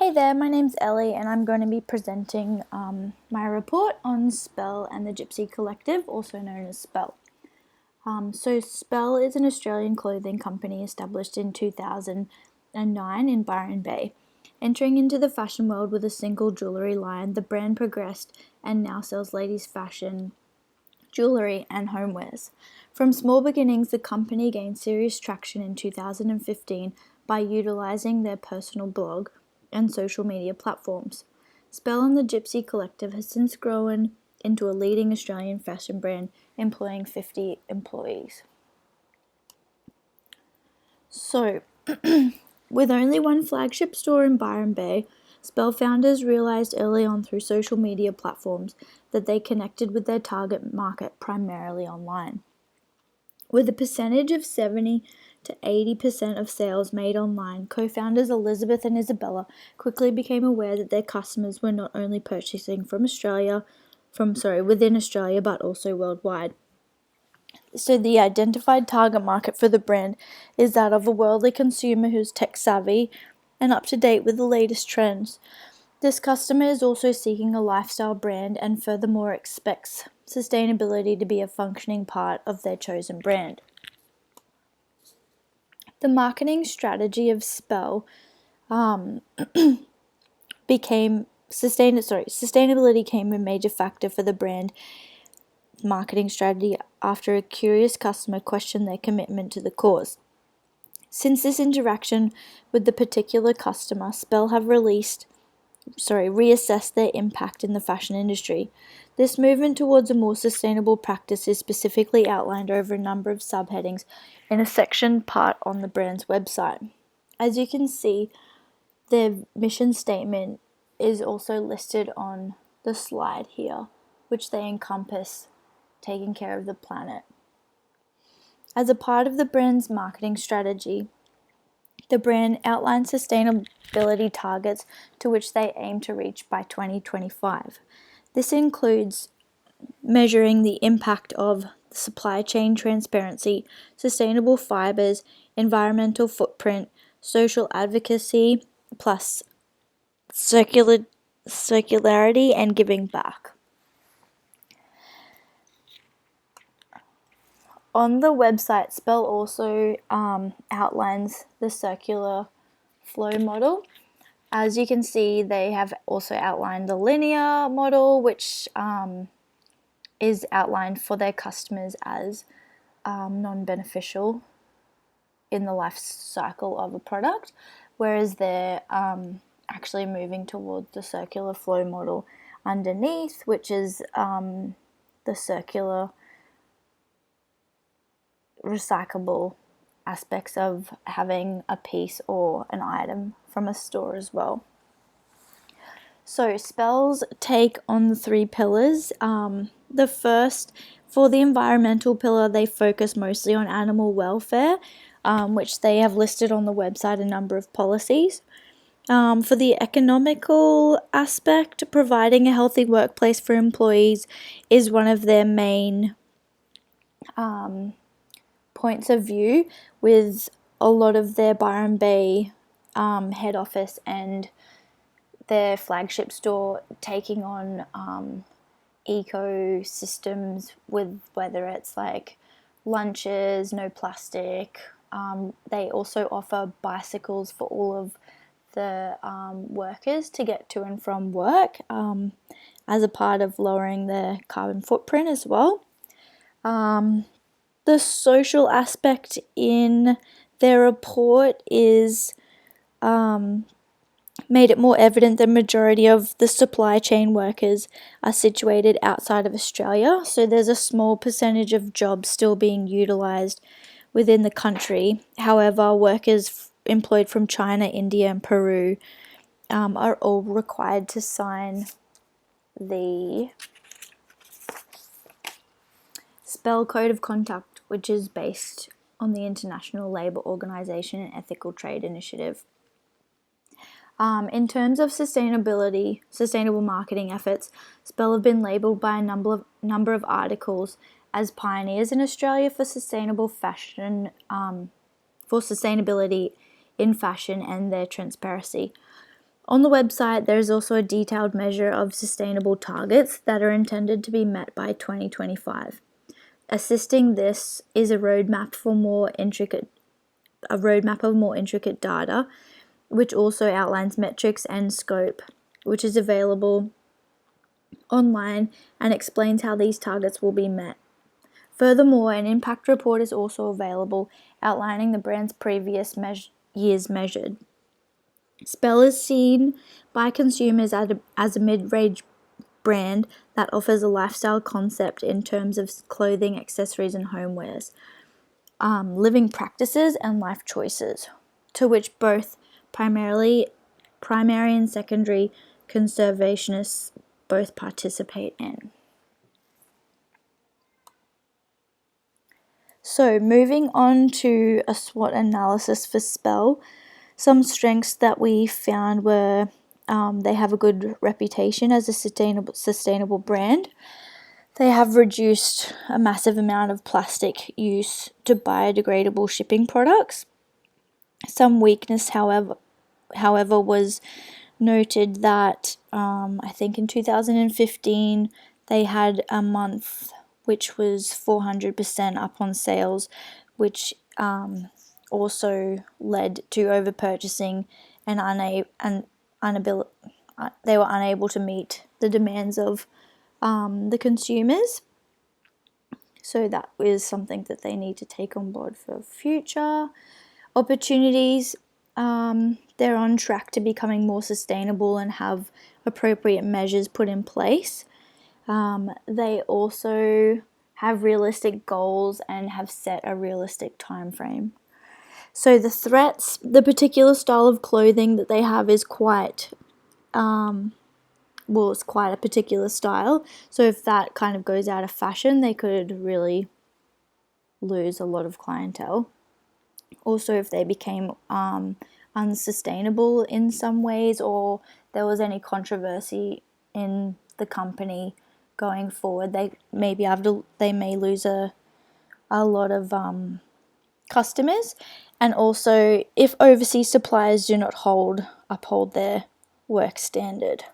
Hey there, my name's Ellie and I'm going to be presenting my report on Spell and the Gypsy Collective, also known as Spell. So Spell is an Australian clothing company established in 2009 in Byron Bay. Entering into the fashion world with a single jewellery line, the brand progressed and now sells ladies' fashion, jewellery and homewares. From small beginnings, the company gained serious traction in 2015 by utilising their personal blog and social media platforms. Spell and the Gypsy Collective has since grown into a leading Australian fashion brand employing 50 employees. So, with only one flagship store in Byron Bay, Spell founders realised early on through social media platforms that they connected with their target market primarily online. With a percentage of 70 to 80% of sales made online, co-founders Elizabeth and Isabella quickly became aware that their customers were not only purchasing within Australia, but also worldwide. So the identified target market for the brand is that of a worldly consumer who's tech savvy and up to date with the latest trends. This customer is also seeking a lifestyle brand and furthermore expects sustainability to be a functioning part of their chosen brand. The marketing strategy of Spell sustainability became a major factor for the brand marketing strategy after a curious customer questioned their commitment to the cause. Since this interaction with the particular customer, Spell have reassessed their impact in the fashion industry. This movement towards a more sustainable practice is specifically outlined over a number of subheadings in a section part on the brand's website. As you can see, their mission statement is also listed on the slide here, which they encompass taking care of the planet. As a part of the brand's marketing strategy, the brand outlines sustainability targets to which they aim to reach by 2025. This includes measuring the impact of supply chain transparency, sustainable fibers, environmental footprint, social advocacy, plus circularity and giving back. On the website, Spell also outlines the circular flow model. As you can see, they have also outlined the linear model, which is outlined for their customers as non-beneficial in the life cycle of a product, whereas they're actually moving towards the circular flow model underneath, which is the circular recyclable aspects of having a piece or an item from a store as well. So Spell's take on the three pillars. The first, for the environmental pillar, they focus mostly on animal welfare, which they have listed on the website a number of policies. For the economical aspect, providing a healthy workplace for employees is one of their main points of view, with a lot of their Byron Bay head office and their flagship store taking on ecosystems, with whether it's like lunches, no plastic. They also offer bicycles for all of the workers to get to and from work as a part of lowering their carbon footprint as well. The social aspect in their report is made it more evident the majority of the supply chain workers are situated outside of Australia, so there's a small percentage of jobs still being utilised within the country. However, workers employed from China, India and Peru are all required to sign the Spell Code of Conduct, which is based on the International Labour Organization and Ethical Trade Initiative. In terms of sustainable marketing efforts, Spell have been labelled by a number of articles as pioneers in Australia for sustainable fashion, for sustainability in fashion and their transparency. On the website, there is also a detailed measure of sustainable targets that are intended to be met by 2025. Assisting this is a roadmap of more intricate data, which also outlines metrics and scope, which is available online and explains how these targets will be met. Furthermore, an impact report is also available outlining the brand's previous years measured. Spell is seen by consumers as a mid-range brand that offers a lifestyle concept in terms of clothing, accessories, and homewares, living practices, and life choices, to which both primary and secondary conservationists both participate in. So, moving on to a SWOT analysis for Spell, some strengths that we found were they have a good reputation as a sustainable brand. They have reduced a massive amount of plastic use to biodegradable shipping products. Some weakness, however, was noted that I think in 2015 they had a month which was 400% up on sales, which also led to over purchasing and they were unable to meet the demands of the consumers. So that is something that they need to take on board for future opportunities. They're on track to becoming more sustainable and have appropriate measures put in place. They also have realistic goals and have set a realistic time frame. So the threats, the particular style of clothing that they have is quite it's quite a particular style. So if that kind of goes out of fashion, they could really lose a lot of clientele. Also, if they became unsustainable in some ways, or there was any controversy in the company going forward, they may lose a lot of customers. And also, if overseas suppliers do not uphold their work standard.